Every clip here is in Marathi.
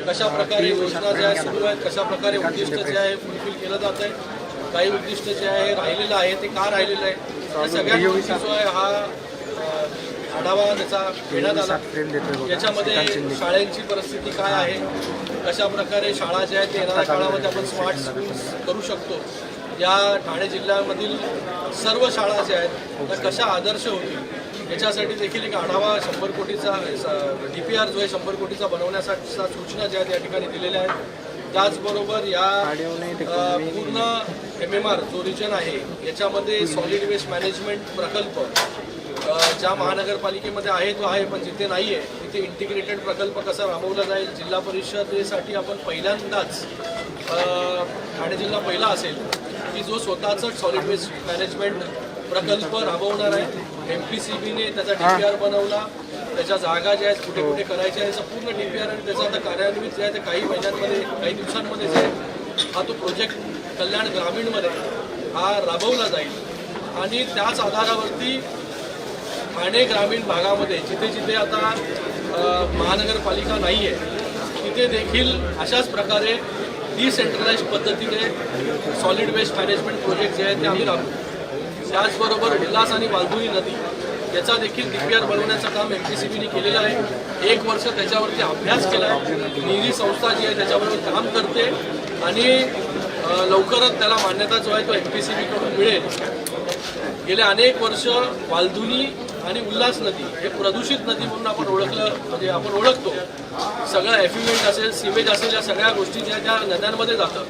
कशा प्रकारे योजना ज्या सुरू आहेत, कशा प्रकारे उद्दिष्ट जे आहे फुलफिल केलं जात आहे, काही उद्दिष्ट जे आहे राहिलेलं आहे ते का राहिलेलं आहे, या सगळ्या गोष्टी जो आहे हा आढावा त्याचा घेण्यात आला. याच्यामध्ये शाळांची परिस्थिती काय आहे, कशा प्रकारे शाळा ज्या आहेत ते येणाऱ्या काळामध्ये आपण स्मार्ट स्कूल्स करू शकतो, या ठाणे जिल्ह्यामधील सर्व शाळा ज्या आहेत त्या कशा आदर्श होतील याच्यासाठी देखील एक आढावा 100 कोटीचा DPR जो आहे 100 कोटीचा बनवण्यासाठी सूचना ज्या आहेत या ठिकाणी दिलेल्या आहेत. त्याचबरोबर या पूर्ण MMR जो रिजन आहे याच्यामध्ये सॉलिड वेस्ट मॅनेजमेंट प्रकल्प ज्या महानगरपालिकेमध्ये आहे तो आहे, पण जिथे नाही आहे तिथे इंटिग्रेटेड प्रकल्प कसा राबवला जाईल. जिल्हा परिषदेसाठी आपण पहिल्यांदाच ठाणे जिल्हा पहिला असेल की जो स्वतःच सॉलिड वेस्ट मॅनेजमेंट प्रकल्प राबवणार आहे. MPCBने त्याचा DPR बनवला, त्याच्या जागा ज्या आहेत कुठे कुठे करायच्या आहे त्याचा पूर्ण DPR आणि त्याचा आता कार्यान्वित जे आहे ते काही महिन्यांमध्ये काही दिवसांमध्ये जे हा तो प्रोजेक्ट कल्याण ग्रामीणमध्ये हा राबवला जाईल. आणि त्याच आधारावरती ठाणे ग्रामीण भागामध्ये जिथे जिथे आता महानगरपालिका नाही आहे तिथे देखील अशाच प्रकारे डिसेंट्रलाइज पद्धतीने सॉलिड वेस्ट मॅनेजमेंट प्रोजेक्ट जे आहेत ते आम्ही राबवू. त्याचबरोबर उल्हास आणि वालधुरी नदी याचा देखील DPR बनवण्याचं काम MPCBने केलेलं आहे. 1 वर्ष त्याच्यावरती अभ्यास केला आहे. निरी संस्था जी आहे त्याच्याबरोबर काम करते आणि लवकरच त्याला मान्यता जो आहे तो MPCBकडून मिळेल. गेले अनेक वर्ष वालधुनी आणि उल्हास नदी हे प्रदूषित नदी म्हणून आपण म्हणजे आपण ओळखतो. सगळं एफ्युएंट असेल, सिवेज असेल, या सगळ्या गोष्टी ज्या त्या नद्यांमध्ये जातं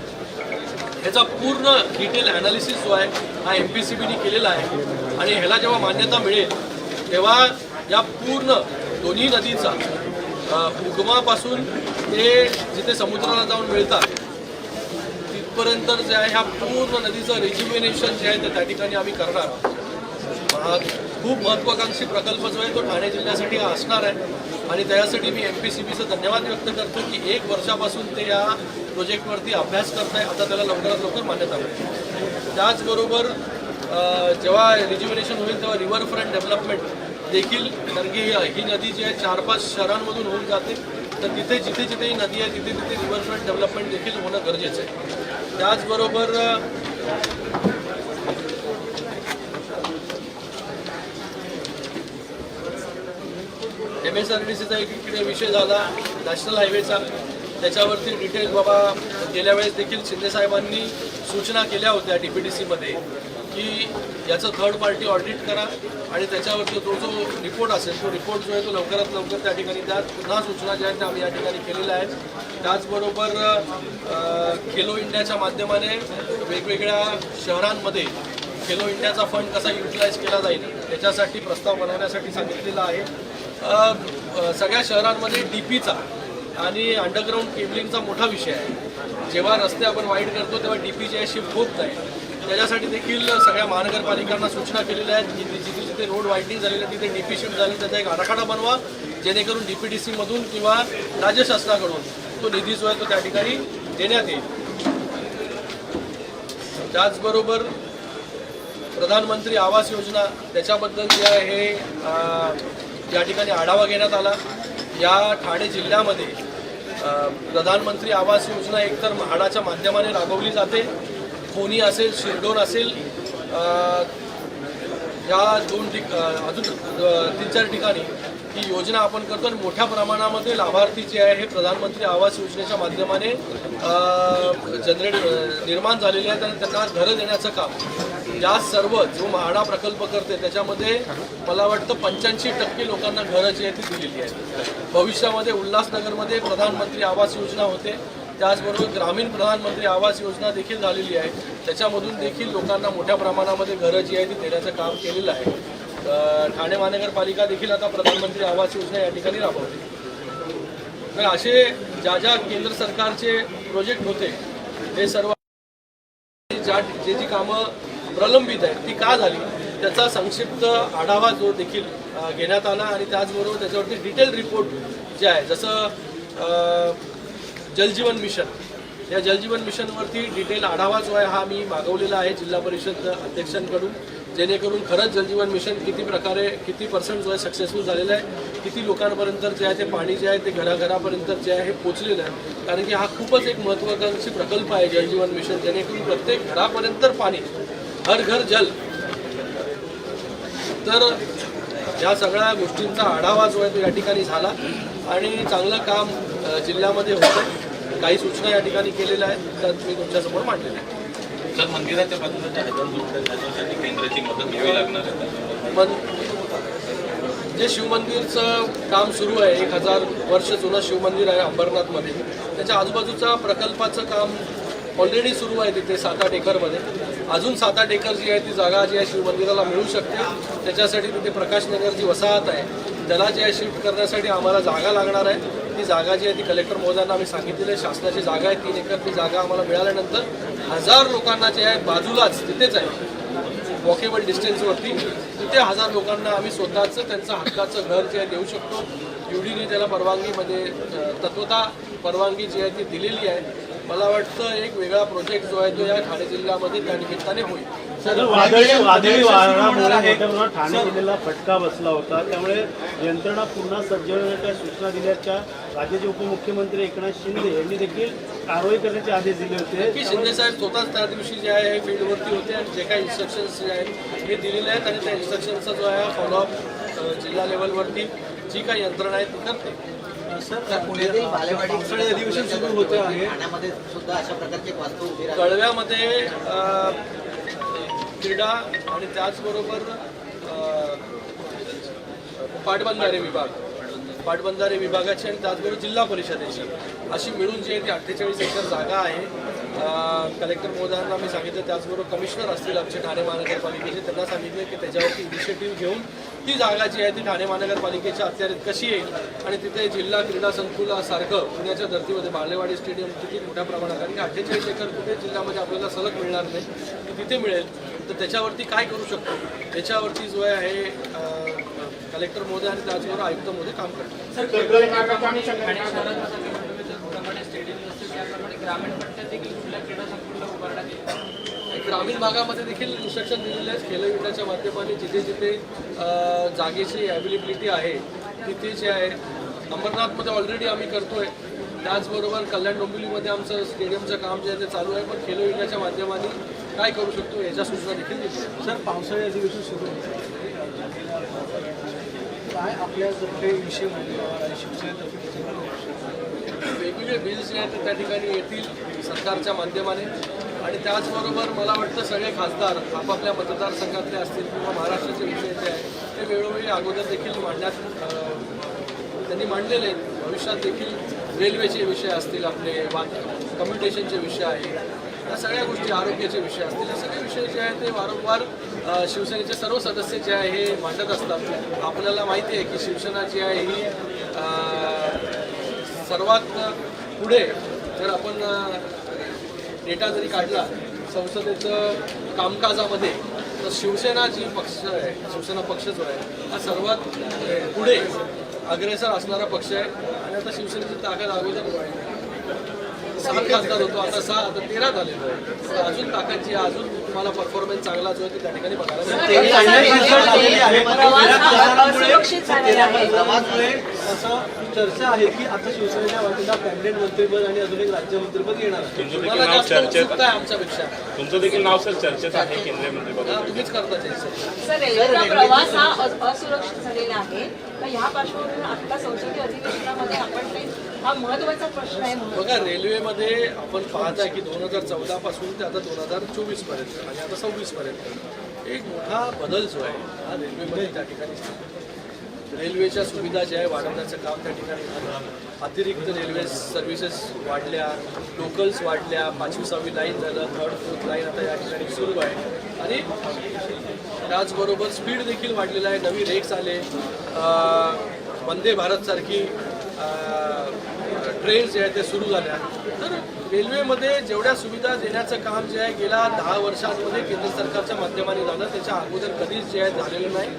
ह्याचा पूर्ण डिटेल ॲनालिसिस जो आहे हा MPCBने केलेला आहे. आणि ह्याला जेव्हा मान्यता मिळेल तेव्हा या पूर्ण दोन्ही नदीचा उगमापासून ते जिथे समुद्राला जाऊन मिळतात तिथपर्यंत जे आहे ह्या पूर्ण नदीचं रिज्युमिनेशन जे आहे ते त्या ठिकाणी आम्ही करणार आहोत. खूप महत्त्वाकांक्षी प्रकल्प जो आहे तो ठाणे जिल्ह्यासाठी असणार आहे आणि त्यासाठी मी MPCBचं धन्यवाद व्यक्त करतो की 1 वर्षापासून ते या प्रोजेक्टवरती अभ्यास करत आहे. आता त्याला लवकरात लवकर मान्यता मिळेल. त्याचबरोबर जेव्हा रिज्युमिनेशन होईल तेव्हा रिव्हरफ्रंट डेव्हलपमेंट देखील, कारण की ही नदी जी आहे 4-5 शहरांमधून होऊन जाते, तर तिथे जिथे जिथे ही नदी आहे तिथे तिथे रिव्हरफ्रंट डेव्हलपमेंट देखील होणं गरजेचं आहे. त्याचबरोबर MSRDCचा एक इकडे विषय झाला नॅशनल हायवेचा, त्याच्यावरती डिटेल बाबा गेल्या वेळेस देखील शिंदेसाहेबांनी सूचना केल्या होत्या DPDCमध्ये की याचं थर्ड पार्टी ऑडिट करा आणि त्याच्यावरती तो जो रिपोर्ट असेल तो रिपोर्ट जो आहे तो लवकरात लवकर त्या ठिकाणी त्या पुन्हा सूचना ज्या आहेत त्या आम्ही या ठिकाणी केलेल्या आहेत. त्याचबरोबर खेलो इंडियाच्या माध्यमाने वेगवेगळ्या शहरांमध्ये खेलो इंडियाचा फंड कसा युटिलाइज केला जाईल त्याच्यासाठी प्रस्ताव बनवण्यासाठी सांगितलेला आहे. सगळ्या शहरांमध्ये DPचा आणि अंडरग्राऊंड केबलिंगचा मोठा विषय आहे. जेव्हा रस्ते आपण वाईड करतो तेव्हा DP जे आहे शिफ्ट होत नाही. त्याच्यासाठी देखील सगळ्या महानगरपालिकांना सूचना केलेल्या आहेत की जिथे जिथे रोड वाईडनिंग झालेलं तिथे DP शिफ्ट झाली त्याचा एक आराखडा बनवा जेणेकरून DPDCमधून किंवा राज्य शासनाकडून तो निधी जो आहे तो त्या ठिकाणी देण्यात येईल. त्याचबरोबर प्रधानमंत्री आवास योजना त्याच्याबद्दल जे आहे हे या ठिकाणी आढावा घेण्यात आला. या ठाणे जिल्ह्यामध्ये प्रधानमंत्री आवास योजना एकतर म्हाडाच्या माध्यमाने राबवली जाते. कोणी असेल, शिरडोन असेल, या अजून 3-4 ठिकाणी ही योजना आपण करतो आणि मोठ्या प्रमाणामध्ये लाभार्थी जे आहे हे प्रधानमंत्री आवास योजनेच्या माध्यमाने निर्माण झालेले आहेत आणि त्यांना घरं देण्याचं काम या सर्व जो म्हाडा प्रकल्प करते त्याच्यामध्ये मला वाटतं 85% लोकांना घरं जी आहे ती दिलेली आहेत. भविष्यामध्ये उल्हासनगरमध्ये प्रधानमंत्री आवास योजना होते, त्याचबरोबर ग्रामीण प्रधानमंत्री आवास योजना देखील झालेली आहे. त्याच्यामधून देखील लोकांना मोठ्या प्रमाणामध्ये घरं जी आहे ती देण्याचं काम केलेलं आहे. ठाणे महानगरपालिका देखील आता प्रधानमंत्री आवास योजना या ठिकाणी राबवते. तर असे ज्या केंद्र सरकारचे प्रोजेक्ट होते हे सर्व जी कामं प्रलंबित आहेत ती का झाली त्याचा संक्षिप्त आढावा जो देखील घेण्यात आला आणि त्याचबरोबर त्याच्यावरती डिटेल रिपोर्ट जे आहे जसं जलजीवन मिशन, या जलजीवन मिशनवरती डिटेल आढावा जो आहे हा मी मागवलेला आहे जिल्हा परिषद अध्यक्षांकडून. जेणेकरून खरंच जलजीवन मिशन किती पर्सेंट जो आहे सक्सेसफुल झालेलं आहे, किती लोकांपर्यंत जे आहे ते पाणी जे आहे ते घराघरापर्यंत जे आहे हे पोचलेलं आहे. कारण की हा खूपच एक महत्त्वाकांक्षी प्रकल्प आहे जलजीवन मिशन, जेणेकरून प्रत्येक घरापर्यंत पाणी, हर घर जल. तर या सगळ्या गोष्टींचा आढावा जो आहे तो या ठिकाणी झाला आणि चांगलं काम जिल्ह्यामध्ये होतं आहे. काही सूचना या ठिकाणी केलेल्या आहेत तर मी तुमच्यासमोर मांडलेल्या आहेत. सर, मंदिराच्या बाजूला केंद्राची मदत घ्यावी लागणार आहे. जे शिवमंदिरचं काम सुरू आहे, 1000 वर्ष जुनं शिवमंदिर आहे अंबरनाथमध्ये, त्याच्या आजूबाजूचा प्रकल्पाचं काम ऑलरेडी सुरू आहे तिथे 7-8 एकरमध्ये. अजून 7-8 एकर जी आहे ती जागा जी आहे शिवमंदिराला मिळू शकते. त्याच्यासाठी तिथे प्रकाशनगर जी वसाहत आहे त्याला जे आहे शिफ्ट करण्यासाठी आम्हाला जागा लागणार आहे. ती जागा जी आहे ती कलेक्टर महोदयांना आम्ही सांगितलेली आहे. शासनाची जागा आहे 3 एकर. ती जागा आम्हाला मिळाल्यानंतर 1000 लोकांना जे आहे बाजूलाच तिथेच आहे वॉकेबल डिस्टन्सवरती, तिथे 1000 लोकांना आम्ही स्वतःचं त्यांचं हक्काचं घर जे आहे देऊ शकतो. युडीने त्याला परवानगीमध्ये तत्वता परवानगी जी आहे ती दिलेली आहे. मला वाटतं एक वेगळा प्रोजेक्ट जो आहे तो या ठाणे जिल्ह्यामध्ये त्या निमित्ताने होईल. वादळी वाऱ्यामुळे ठाणे जिल्ह्याला फटका बसला होता, त्यामुळे यंत्रणा पुन्हा सज्ज होण्याच्या सूचना दिल्याच्या राज्याचे उपमुख्यमंत्री एकनाथ शिंदे यांनी देखील कारवाई करण्याचे आदेश दिले होते. की शिंदे साहेब स्वतःच त्या दिवशी जे आहे फील्डवरती होते आणि जे काही इन्स्ट्रक्शन्स जे आहेत हे दिलेले आहेत आणि त्या इन्स्ट्रक्शनचा जो आहे फॉलोअप जिल्हा लेवलवरती जी काही यंत्रणा आहे ती करते. पावसाळी अधिवेशन सुरू होते आहे. ठाण्यामध्ये सुद्धा अशा प्रकारचे वास्तव उभे राहतात. कळव्यामध्ये क्रीडा आणि त्याचबरोबर पाटबंधारे विभागाची आणि त्याचबरोबर जिल्हा परिषदेची अशी मिळून जी आहे ती 48 एकर जागा आहे. कलेक्टर महोदयांना मी सांगितलं, त्याचबरोबर कमिशनर असतील आमचे ठाणे महानगरपालिकेचे, त्यांना सांगितले की त्याच्यावरती इनिशिएटिव्ह घेऊन ती जागा जी आहे ती ठाणे महानगरपालिकेच्या अखत्यारीत कशी येईल आणि तिथे जिल्हा क्रीडा संकुलासारखं पुण्याच्या धर्तीमध्ये बालेवाडी स्टेडियम किती मोठ्या प्रमाणात, कारण की 48 एकर कुठे जिल्ह्यामध्ये आपल्याला सलग मिळणार नाही, की तिथे मिळेल. तर त्याच्यावरती काय करू शकतो त्याच्यावरती जो आहे हे कलेक्टर महोदय आणि त्याचबरोबर आयुक्त महोदय काम करतात. ग्रामीण भागामध्ये देखील इन्स्ट्रक्शन दिलेले आहेत खेलो इंडियाच्या माध्यमाने. जिथे जिथे जागेची अवेलेबिलिटी आहे तिथे जे आहे अंबरनाथमध्ये ऑलरेडी आम्ही करतोय. त्याचबरोबर कल्याण डोंबिवलीमध्ये आमचं स्टेडियमचं काम जे आहे ते चालू आहे. पण खेलो इंडियाच्या माध्यमाने काय करू शकतो याच्या सूचना देखील दिल्या. सर, पावसाळी अधिवेशन सुरू होतं, काय आपल्या काही विषय वेगवेगळे बिल्स जे आहेत ते त्या ठिकाणी येतील सरकारच्या माध्यमाने आणि त्याचबरोबर मला वाटतं सगळे खासदार आपापल्या मतदारसंघातले असतील किंवा महाराष्ट्राचे विषय जे आहेत ते वेळोवेळी अगोदर देखील मांडण्यात त्यांनी मांडलेले आहेत. भविष्यात देखील रेल्वेचे विषय असतील, आपले कम्युनिकेशनचे विषय आहेत, या सगळ्या गोष्टी, आरोग्याचे विषय असतील, हे सगळे विषय जे आहेत ते वारंवार शिवसेनेचे सर्व सदस्य जे आहे हे मांडत असतात. आपल्याला माहिती आहे की शिवसेना जी आहे ही सर्वात पुढे, जर आपण डेटा जरी काढला संसदेचं कामकाजामध्ये, तर शिवसेना जी पक्ष आहे, शिवसेना पक्ष जो आहे हा सर्वात पुढे अग्रेसर असणारा पक्ष आहे. आणि आता शिवसेनेची ताकद अगोदर 7 खासदार होतो, आता 6, आता 13 झालेलं आहे. अजून ताकद जी आहे, अजून तुम्हाला परफॉर्मन्स चांगला जो आहे ते त्या ठिकाणी बघायला मिळेल. असं चर्चा आहे की आता शिवसेनेच्या वतीला कॅबिनेट मंत्रीपद आणि अजून एक राज्यमंत्रीपद येणार आहे. मला जास्त उत्सुकता आहे आमच्यापेक्षा. तुमचं देखील नाव सर चर्चेत आहे केंद्रीय मंत्रिपद. तुम्हीच करता ते सर, रेल्वेचा प्रवास हा असुरक्षित झालेला आहे. तर ह्या पार्श्वभूमीवर आता संसदीय अधिवेशनामध्ये आपण हा महत्त्वाचा प्रश्न आहे. बघा, रेल्वेमध्ये आपण पाहत आहे की 2014 पासून ते आता 2024 पर्यंत आणि आता 26 पर्यंत एक मोठा बदल जो आहे हा रेल्वेमध्ये त्या ठिकाणी झाला. रेल्वेच्या सुविधा ज्या आहे वाढवण्याचं काम त्या ठिकाणी झालं. अतिरिक्त रेल्वे सर्व्हिसेस वाढल्या, लोकल्स वाढल्या, 5वी 6वी लाईन झालं, 3rd 4th लाईन आता या ठिकाणी सुरू आहे आणि त्याचबरोबर स्पीड देखील वाढलेला आहे. नवी रेक्स आले, वंदे भारतसारखी ट्रेन्स जे आहे ते सुरू झाल्या. तर रेल्वेमध्ये जेवढ्या सुविधा देण्याचं काम जे आहे गेल्या 10 वर्षांमध्ये केंद्र सरकारच्या माध्यमाने झालं, त्याच्या अगोदर कधीच जे आहे झालेलं नाही.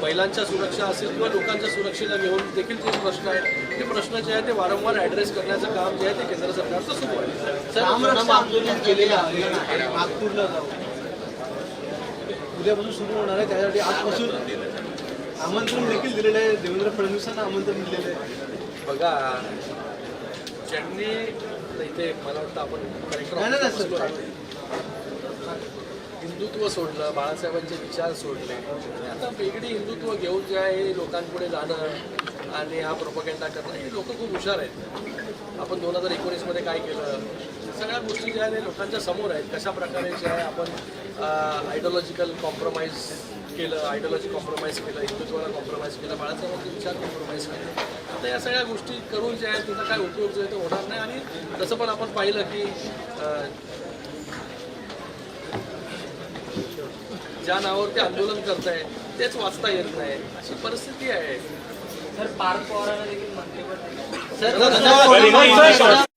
महिलांच्या सुरक्षा असेल किंवा लोकांच्या सुरक्षेला घेऊन देखील जे प्रश्न आहेत ते प्रश्न जे आहे ते वारंवार ॲड्रेस करण्याचं काम जे आहे ते केंद्र सरकारचं सुरू आहे. आंदोलन केलेलं आहे नागपूरला जाऊन उद्यापासून सुरू होणार आहे. त्यासाठी आजपासून आमंत्रण देखील दिलेलं आहे. देवेंद्र फडणवीसांना आमंत्रण दिलेलं आहे. बघा ज्यांनी इथे मला वाटतं आपण नाही, नाही, सर. हिंदुत्व सोडलं, बाळासाहेबांचे विचार सोडले आणि आता वेगळी हिंदुत्व घेऊन जे आहे हे लोकांपुढे जाणं आणि हा प्रोपगेंडा करणं हे लोक खूप हुशार आहेत. आपण 2019मध्ये काय केलं, सगळ्या गोष्टी ज्या आहेत हे लोकांच्या समोर आहेत. कशा प्रकारे जे आहे आपण आयडिओलॉजिकल कॉम्प्रोमाइज केलं, आयडिओलॉजी कॉम्प्रोमाइज केलं, हिंदुत्वाला कॉम्प्रोमाइज केलं, बाळासाहेबांचे विचार कॉम्प्रोमाइज केले. आता या सगळ्या गोष्टी करून जे आहे तिचा काय उपयोग जो आहे तो होणार नाही. आणि तसं पण आपण पाहिलं की ज्या नावावर ते आंदोलन करताय तेच वाचता येत नाही, अशी परिस्थिती आहे. सर पार्थ पवारांना देखील मंत्रिपद धन्यवाद.